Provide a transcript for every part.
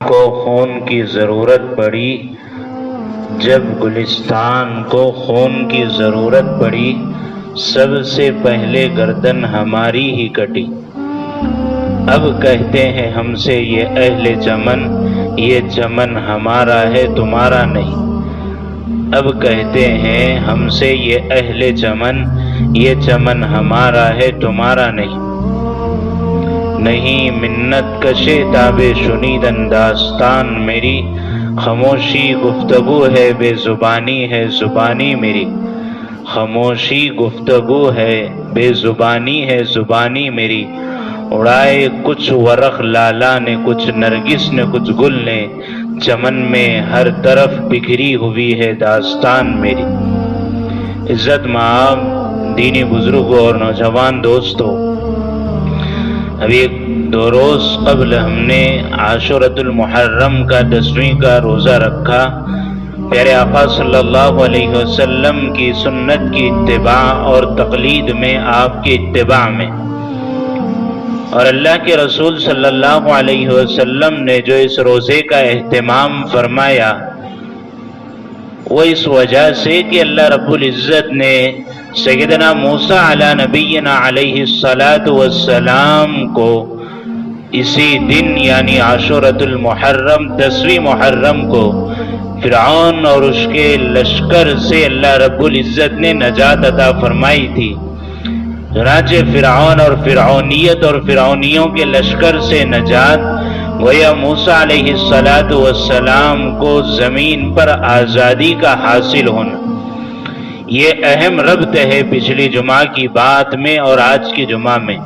کو خون کی ضرورت پڑی، جب گلستان کو خون کی ضرورت پڑی، سب سے پہلے گردن ہماری ہی کٹی۔ اب کہتے ہیں ہم سے یہ اہل چمن، یہ چمن ہمارا ہے تمہارا نہیں۔ اب کہتے ہیں ہم سے یہ اہل چمن، یہ چمن ہمارا ہے تمہارا نہیں۔ نہیں منت کشے تابے شنیدن داستان میری، خاموشی گفتگو ہے بے زبانی ہے زبانی میری۔ خاموشی گفتگو ہے بے زبانی ہے زبانی میری۔ اڑائے کچھ ورق لالا نے، کچھ نرگس نے، کچھ گل نے، چمن میں ہر طرف بکھری ہوئی ہے داستان میری۔ عزت مآب دینی بزرگوں اور نوجوان دوستوں، ابھی 2 روز قبل ہم نے عاشورۃ المحرم کا 10ویں کا روزہ رکھا۔ پیارے آقا صلی اللہ علیہ وسلم کی سنت کی اتباع اور تقلید میں، آپ کی اتباع میں، اور اللہ کے رسول صلی اللہ علیہ وسلم نے جو اس روزے کا اہتمام فرمایا، وہ اس وجہ سے کہ اللہ رب العزت نے سیدنا موسیٰ علی نبینا علیہ السلام کو اسی دن یعنی عاشورۃ المحرم 10ویں محرم کو فرعون اور اس کے لشکر سے اللہ رب العزت نے نجات عطا فرمائی تھی۔ چنانچہ فرعون اور فرعونیت اور فرعونیوں کے لشکر سے نجات گویا موسیٰ علیہ السلام کو زمین پر آزادی کا حاصل ہونا۔ یہ اہم ربط ہے پچھلی جمعہ کی بات میں اور آج کی جمعہ میں،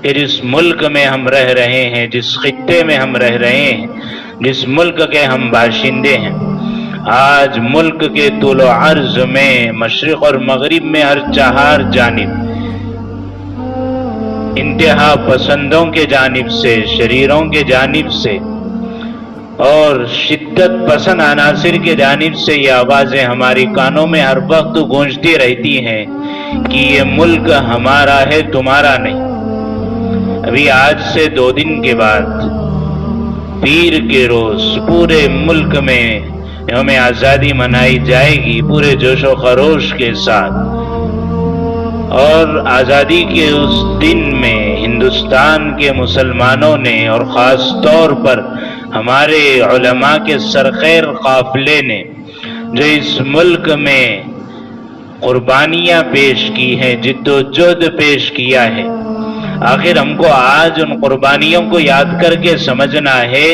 کہ جس ملک میں ہم رہ رہے ہیں، جس خطے میں ہم رہ رہے ہیں، جس ملک کے ہم باشندے ہیں، آج ملک کے طول و عرض میں، مشرق اور مغرب میں ہر 4 جانب انتہا پسندوں کے جانب سے، شریروں کے جانب سے اور شدت پسند عناصر کے جانب سے یہ آوازیں ہماری کانوں میں ہر وقت گونجتی رہتی ہیں کہ یہ ملک ہمارا ہے تمہارا نہیں۔ ابھی آج سے 2 دن کے بعد پیر کے روز پورے ملک میں یوم آزادی منائی جائے گی پورے جوش و خروش کے ساتھ، اور آزادی کے اس دن میں ہندوستان کے مسلمانوں نے اور خاص طور پر ہمارے علماء کے سرخیر قافلے نے جو اس ملک میں قربانیاں پیش کی ہیں، جد و جہد پیش کیا ہے، آخر ہم کو آج ان قربانیوں کو یاد کر کے سمجھنا ہے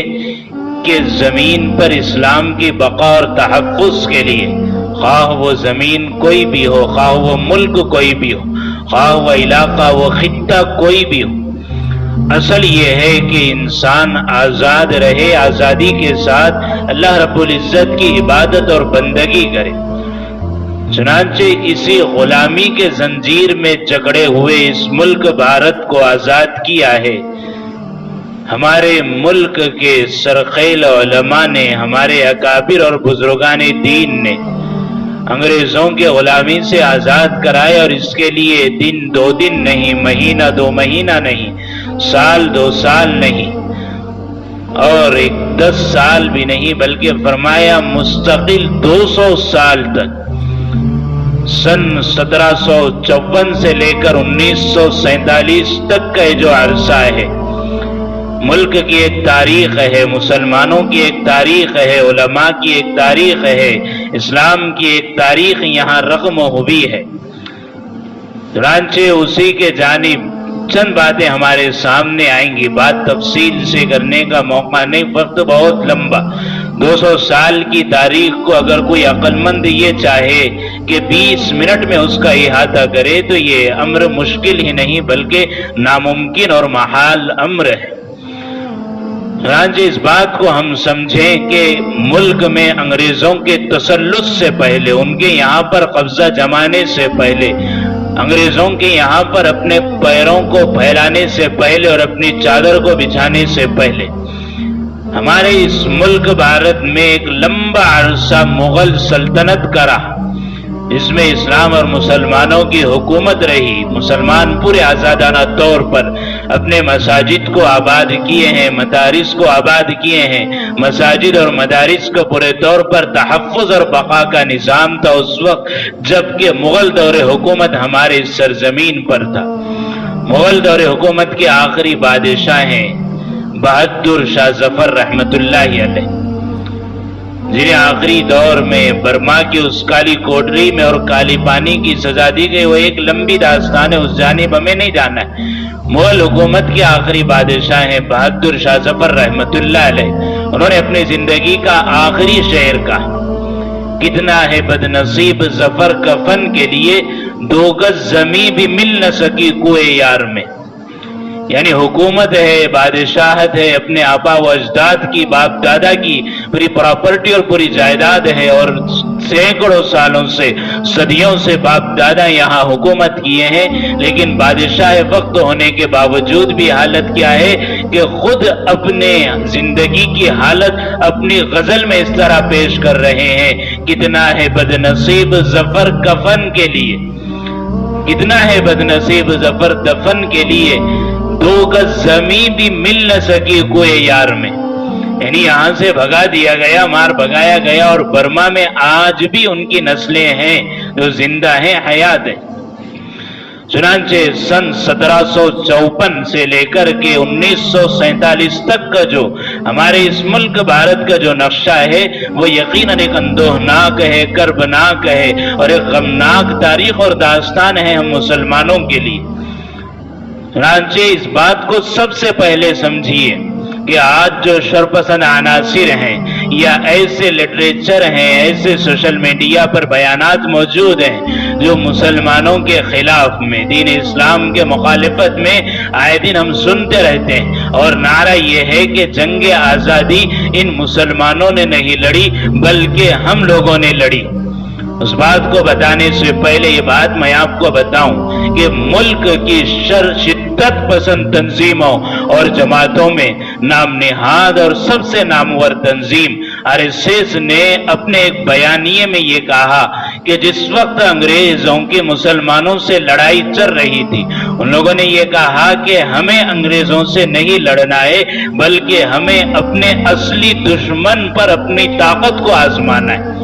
کہ زمین پر اسلام کی بقا اور تحفظ کے لیے، خواہ وہ زمین کوئی بھی ہو، خواہ وہ ملک کوئی بھی ہو، خواہ وہ علاقہ وہ خطہ کوئی بھی ہو، اصل یہ ہے کہ انسان آزاد رہے، آزادی کے ساتھ اللہ رب العزت کی عبادت اور بندگی کرے۔ چنانچہ اسی غلامی کے زنجیر میں جکڑے ہوئے اس ملک بھارت کو آزاد کیا ہے ہمارے ملک کے سرخیل علماء نے، ہمارے اکابر اور بزرگان دین نے انگریزوں کے غلامی سے آزاد کرائے، اور اس کے لیے دن 2 دن نہیں، مہینہ 2 مہینہ نہیں، سال 2 سال نہیں، اور 10 سال بھی نہیں، بلکہ فرمایا مستقل 200 سال تک، سن 1754 سے لے کر 1947 تک کا جو عرصہ ہے، ملک کی ایک تاریخ ہے، مسلمانوں کی ایک تاریخ ہے، علماء کی ایک تاریخ ہے، اسلام کی ایک تاریخ یہاں رقم ہوئی ہے۔ چنانچہ اسی کے جانب چند باتیں ہمارے سامنے آئیں گی، بات تفصیل سے کرنے کا موقع نہیں، وقت بہت لمبا۔ 200 سال کی تاریخ کو اگر کوئی عقل مند یہ چاہے کہ 20 منٹ میں اس کا احاطہ کرے تو یہ امر مشکل ہی نہیں بلکہ ناممکن اور محال امر ہے۔ چنانچہ اس بات کو ہم سمجھیں کہ ملک میں انگریزوں کے تسلط سے پہلے، ان کے یہاں پر قبضہ جمانے سے پہلے، انگریزوں کے یہاں پر اپنے پیروں کو پھیلانے سے پہلے اور اپنی چادر کو بچھانے سے پہلے، ہمارے اس ملک بھارت میں ایک لمبا عرصہ مغل سلطنت کا رہا، اس میں اسلام اور مسلمانوں کی حکومت رہی. مسلمان پورے آزادانہ طور پر اپنے مساجد کو آباد کیے ہیں, مدارس کو آباد کیے ہیں. مساجد اور مدارس کا پورے طور پر تحفظ اور بقا کا نظام تھا اس وقت جبکہ مغل دور حکومت ہمارے سرزمین پر تھا. مغل دور حکومت کے آخری بادشاہ ہیں بہادر شاہ ظفر رحمت اللہ علیہ, جنہیں آخری دور میں برما کی اس کالی کوٹری میں اور کالی پانی کی سزا دی گئی. وہ ایک لمبی داستان ہے, اس جانب ہمیں نہیں جانا ہے. مغل حکومت کے آخری بادشاہ ہیں بہادر شاہ ظفر رحمت اللہ علیہ. انہوں نے اپنی زندگی کا آخری شعر کہا, کتنا ہے بد نصیب ظفر کفن کے لیے, 2 گز زمین بھی مل نہ سکی کوئے یار میں. یعنی حکومت ہے, بادشاہت ہے, اپنے آبا و اجداد کی, باپ دادا کی پوری پراپرٹی اور پوری جائیداد ہے, اور سینکڑوں سالوں سے, صدیوں سے باپ دادا یہاں حکومت کیے ہیں. لیکن بادشاہ وقت ہونے کے باوجود بھی حالت کیا ہے کہ خود اپنے زندگی کی حالت اپنی غزل میں اس طرح پیش کر رہے ہیں, کتنا ہے بد نصیب ظفر کفن کے لیے, کتنا ہے بد نصیب ظفر دفن کے لیے, 2 گز زمین بھی مل نہ سکی کوئے یار میں. یعنی یہاں سے بھگا دیا گیا, مار بھگایا گیا, اور برما میں آج بھی ان کی نسلیں ہیں جو زندہ ہیں, حیات ہیں. چنانچہ سن 1754 سے لے کر کے 1947 تک کا جو ہمارے اس ملک بھارت کا جو نقشہ ہے وہ یقیناً ایک اندوہناک ہے, کربناک ہے, اور ایک غمناک تاریخ اور داستان ہے ہم مسلمانوں کے لیے. چنانچہ اس بات کو سب سے پہلے سمجھیے کہ آج جو شرپسند عناصر ہیں یا ایسے لٹریچر ہیں, ایسے سوشل میڈیا پر بیانات موجود ہیں جو مسلمانوں کے خلاف میں, دین اسلام کے مخالفت میں آئے دن ہم سنتے رہتے ہیں, اور نعرہ یہ ہے کہ جنگ آزادی ان مسلمانوں نے نہیں لڑی بلکہ ہم لوگوں نے لڑی. اس بات کو بتانے سے پہلے یہ بات میں آپ کو بتاؤں کہ ملک کی شدت پسند تنظیموں اور جماعتوں میں نام نہاد اور سب سے نامور تنظیم RSS نے اپنے ایک بیانیے میں یہ کہا کہ جس وقت انگریزوں کی مسلمانوں سے لڑائی چل رہی تھی, ان لوگوں نے یہ کہا کہ ہمیں انگریزوں سے نہیں لڑنا ہے بلکہ ہمیں اپنے اصلی دشمن پر اپنی طاقت کو آزمانا ہے.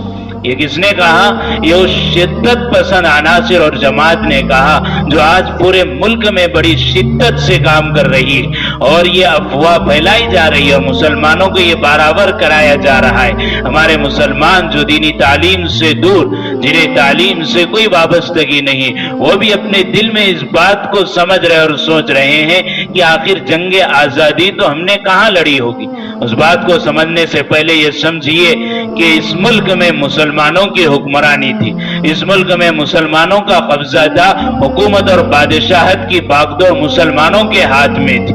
یہ کس نے کہا؟ یہ اس شدت پسند عناصر اور جماعت نے کہا جو آج پورے ملک میں بڑی شدت سے کام کر رہی ہے, اور یہ افواہ پھیلائی جا رہی ہے, مسلمانوں کو یہ برابر کرایا جا رہا ہے. ہمارے مسلمان جو دینی تعلیم سے دور, جنہیں تعلیم سے کوئی وابستگی نہیں, وہ بھی اپنے دل میں اس بات کو سمجھ رہے اور سوچ رہے ہیں کہ آخر جنگ آزادی تو ہم نے کہاں لڑی ہوگی. اس بات کو سمجھنے سے پہلے یہ سمجھیے کہ اس ملک میں مسلمانوں کی حکمرانی تھی, اس ملک میں مسلمانوں کا قبضہ تھا, حکومت اور بادشاہت کی باغدور مسلمانوں کے ہاتھ میں تھی.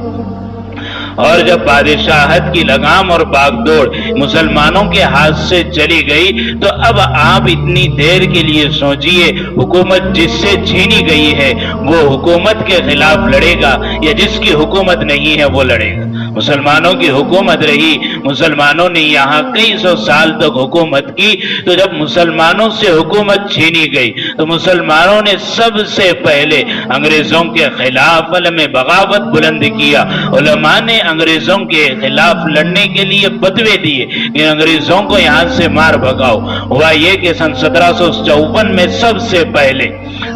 اور جب بادشاہت کی لگام اور باغدوڑ مسلمانوں کے ہاتھ سے چلی گئی تو اب آپ اتنی دیر کے لیے سوچئے, حکومت جس سے چھینی گئی ہے وہ حکومت کے خلاف لڑے گا یا جس کی حکومت نہیں ہے وہ لڑے گا؟ مسلمانوں کی حکومت رہی, مسلمانوں نے یہاں کئی سو سال تک حکومت کی, تو جب مسلمانوں سے حکومت چھینی گئی تو مسلمانوں نے سب سے پہلے انگریزوں کے خلاف علم بغاوت بلند کیا. علماء نے انگریزوں کے خلاف لڑنے کے لیے فتوے دیے کہ انگریزوں کو یہاں سے مار بھگاؤ. ہوا یہ کہ سن 1754 میں سب سے پہلے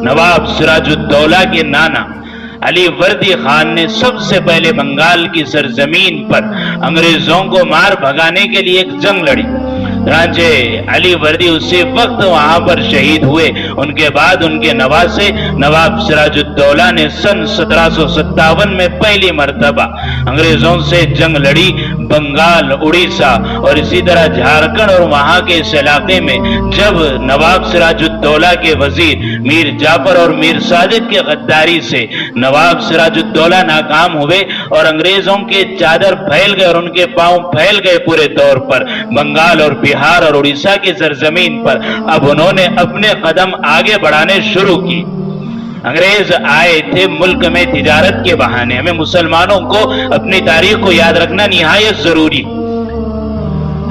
نواب سراج الدولہ کے نانا علی وردی خان نے سب سے پہلے بنگال کی سرزمین پر انگریزوں کو مار بھگانے کے لیے ایک جنگ لڑی. چنانچہ علی وردی اسی وقت وہاں پر شہید ہوئے. ان کے بعد ان کے نواسے نواب سراج الدولہ نے سن 1757 میں پہلی مرتبہ انگریزوں سے جنگ لڑی. بنگال, اڑیسہ اور اسی طرح جھارکھنڈ اور وہاں کے اس علاقے میں جب نواب سراج الدولہ کے وزیر میر جعفر اور میر صادق کے غداری سے نواب سراج الدولہ ناکام ہوئے اور انگریزوں کے چادر پھیل گئے اور ان کے پاؤں پھیل گئے پورے طور پر بنگال اور بہار اور اڑیسہ کی سرزمین پر, اب انہوں نے اپنے قدم آگے بڑھانے شروع کی. انگریز آئے تھے ملک میں تجارت کے بہانے. ہمیں مسلمانوں کو اپنی تاریخ کو یاد رکھنا نہایت ضروری.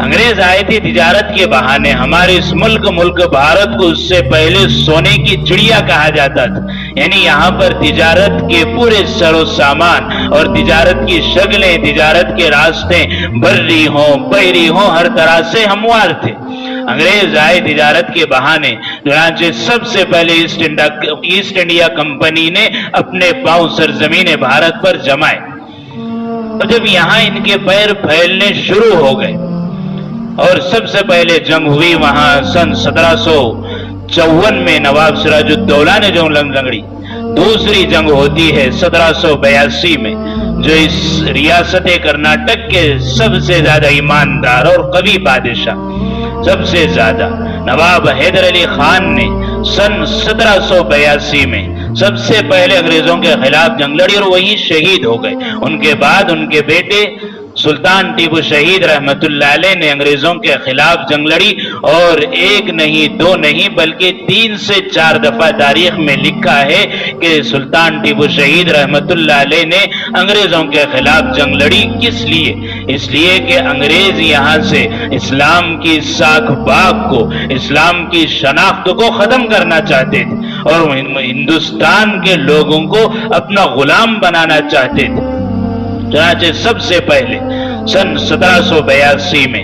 انگریز آئے تھے تجارت کے بہانے. ہمارے اس ملک بھارت کو اس سے پہلے سونے کی چڑیا کہا جاتا تھا. یعنی یہاں پر تجارت کے پورے سر و سامان اور تجارت کی شکلیں، تجارت کے راستے بری ہوں بحری ہوں ہر طرح سے ہموار تھے. انگریز آئے تجارت کے بہانے. چنانچہ سب سے پہلے ایسٹ انڈیا کمپنی نے اپنے پاؤں سرزمین بھارت پر جمائے. اور جب یہاں ان کے پیر پھیلنے شروع ہو گئے اور سب سے پہلے جنگ ہوئی وہاں سن 1754 میں نواب سراج الدولہ نے جو لنگڑی. دوسری جنگ ہوتی ہے 1782 میں جو اس ریاست کرناٹک کے سب سے زیادہ ایماندار اور قوی بادشاہ سب سے زیادہ نواب حیدر علی خان نے سن 1782 میں سب سے پہلے انگریزوں کے خلاف جنگ لڑی اور وہی شہید ہو گئے. ان کے بعد ان کے بیٹے سلطان ٹیپو شہید رحمت اللہ علیہ نے انگریزوں کے خلاف جنگ لڑی اور ایک نہیں دو نہیں بلکہ 3 سے 4 دفعہ تاریخ میں لکھا ہے کہ سلطان ٹیپو شہید رحمت اللہ علیہ نے انگریزوں کے خلاف جنگ لڑی. کس لیے؟ اس لیے کہ انگریز یہاں سے اسلام کی ساکھ باغ کو، اسلام کی شناخت کو ختم کرنا چاہتے تھے اور ہندوستان کے لوگوں کو اپنا غلام بنانا چاہتے تھے. چنانچہ سب سے پہلے سن 1782 میں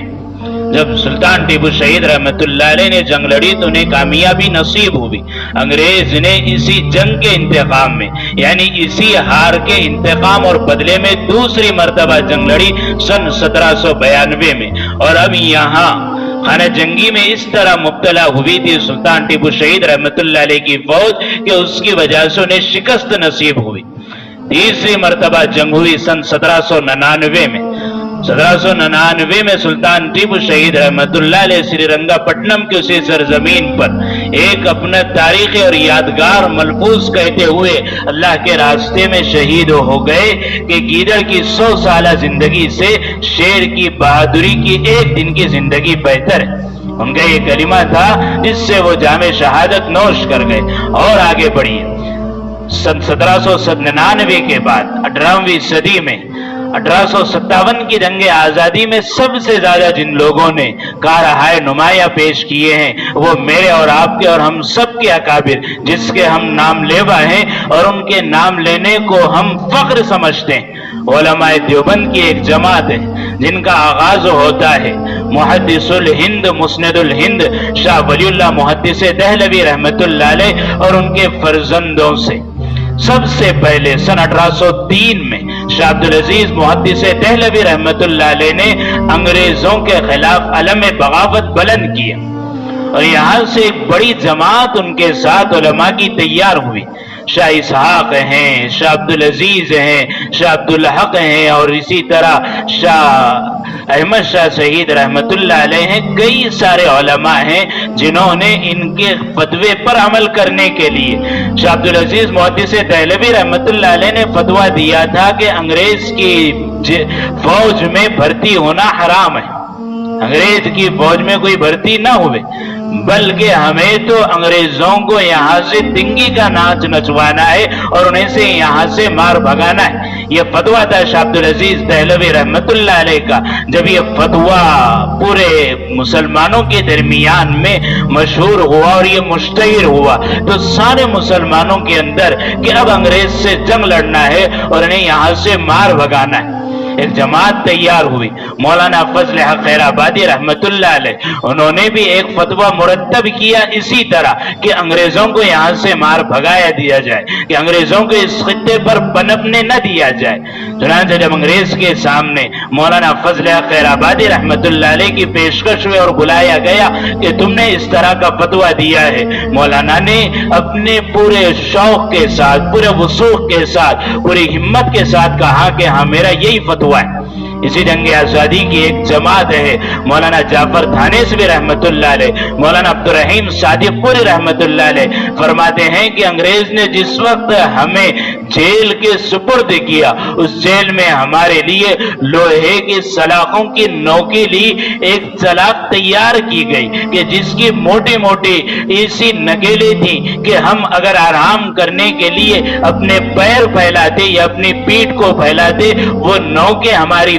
جب سلطان ٹیپو شہید رحمت اللہ علیہ نے جنگ لڑی تو انہیں کامیابی نصیب ہوئی. انگریز نے اسی جنگ کے انتقام میں یعنی اسی ہار کے انتقام اور بدلے میں دوسری مرتبہ جنگ لڑی سن 1792 میں. اور اب یہاں خانہ جنگی میں اس طرح مبتلا ہوئی تھی سلطان ٹیپو شہید رحمت اللہ علیہ کی فوج کہ اس کی وجہ سے انہیں شکست نصیب ہوئی. تیسری مرتبہ جنگ ہوئی سن 1799 میں. 1799 میں سلطان ٹیپو شہید رحمت اللہ علیہ سری رنگا پٹنم کی اسی سرزمین پر ایک اپنا تاریخی اور یادگار ملفوظ کہتے ہوئے اللہ کے راستے میں شہید ہو گئے کہ گیدڑ کی 100 سالہ زندگی سے شیر کی بہادری کی ایک دن کی زندگی بہتر ہے. ان کا یہ کلمہ تھا جس سے وہ جام شہادت نوش کر گئے اور آگے بڑھی. سن 1799 کے بعد 18ویں صدی میں 1857 کی جنگ آزادی میں سب سے زیادہ جن لوگوں نے کارہائے نمایاں پیش کیے ہیں وہ میرے اور آپ کے اور ہم سب کے اکابر جس کے ہم نام لیوا ہیں اور ان کے نام لینے کو ہم فخر سمجھتے ہیں. علماء دیوبند کی ایک جماعت ہے جن کا آغاز ہوتا ہے محدث الہند مسند الہند شاہ ولی اللہ محدث دہلوی رحمت اللہ علیہ اور ان کے فرزندوں سے. سب سے پہلے سن 1803 میں شاہ عبدالعزیز محدث دہلوی رحمت اللہ علیہ نے انگریزوں کے خلاف علم بغاوت بلند کیا اور یہاں سے ایک بڑی جماعت ان کے ساتھ علماء کی تیار ہوئی. شاہ اسحاق ہیں، شاہ عبدالعزیز ہیں، شاہ عبدالحق ہیں اور اسی طرح شاہ احمد شاہ شہید رحمت اللہ علیہ ہیں. کئی سارے علماء ہیں جنہوں نے ان کے فتوے پر عمل کرنے کے لیے شاہ عبدالعزیز محدث دہلوی رحمت اللہ علیہ نے فتویٰ دیا تھا کہ انگریز کی فوج میں بھرتی ہونا حرام ہے. انگریز کی فوج میں کوئی بھرتی نہ ہوئے بلکہ ہمیں تو انگریزوں کو یہاں سے دنگی کا ناچ نچوانا ہے اور انہیں سے یہاں سے مار بھگانا ہے. یہ فتویٰ تھا شاہ عبدالعزیز دہلوی رحمت اللہ علیہ کا. جب یہ فتویٰ پورے مسلمانوں کے درمیان میں مشہور ہوا اور یہ مشتہر ہوا تو سارے مسلمانوں کے اندر کہ اب انگریز سے جنگ لڑنا ہے اور انہیں یہاں سے مار بھگانا ہے. ایک جماعت تیار ہوئی. مولانا فضل حق خیر آبادی رحمت اللہ علیہ انہوں نے بھی ایک فتویٰ مرتب کیا اسی طرح کہ انگریزوں کو یہاں سے مار بھگایا دیا جائے کہ انگریزوں کو اس خطے پر پنپنے نہ دیا جائے. چنانچہ جب انگریز کے سامنے مولانا فضل حق خیر آبادی رحمت اللہ علیہ کی پیشکش ہوئی اور بلایا گیا کہ تم نے اس طرح کا فتویٰ دیا ہے، مولانا نے اپنے پورے شوق کے ساتھ پورے وثوق کے ساتھ پوری ہمت کے ساتھ کہا کہ ہاں میرا یہی فتویٰ ہے. اسی جنگ آزادی کی ایک جماعت ہے مولانا جعفر تھانیسوی رحمت اللہ علیہ، مولانا عبدالرحیم صادق پوری رحمت اللہ علیہ فرماتے ہیں کہ انگریز نے جس وقت ہمیں جیل کے سپرد کیا اس جیل میں ہمارے لیے لوہے کی سلاخوں کی نوکیلی ایک سلاخ تیار کی گئی کہ جس کی موٹی موٹی ایسی نکیلیں تھیں کہ ہم اگر آرام کرنے کے لیے اپنے پیر پھیلاتے یا اپنی پیٹھ کو پھیلاتے وہ نوکیں ہماری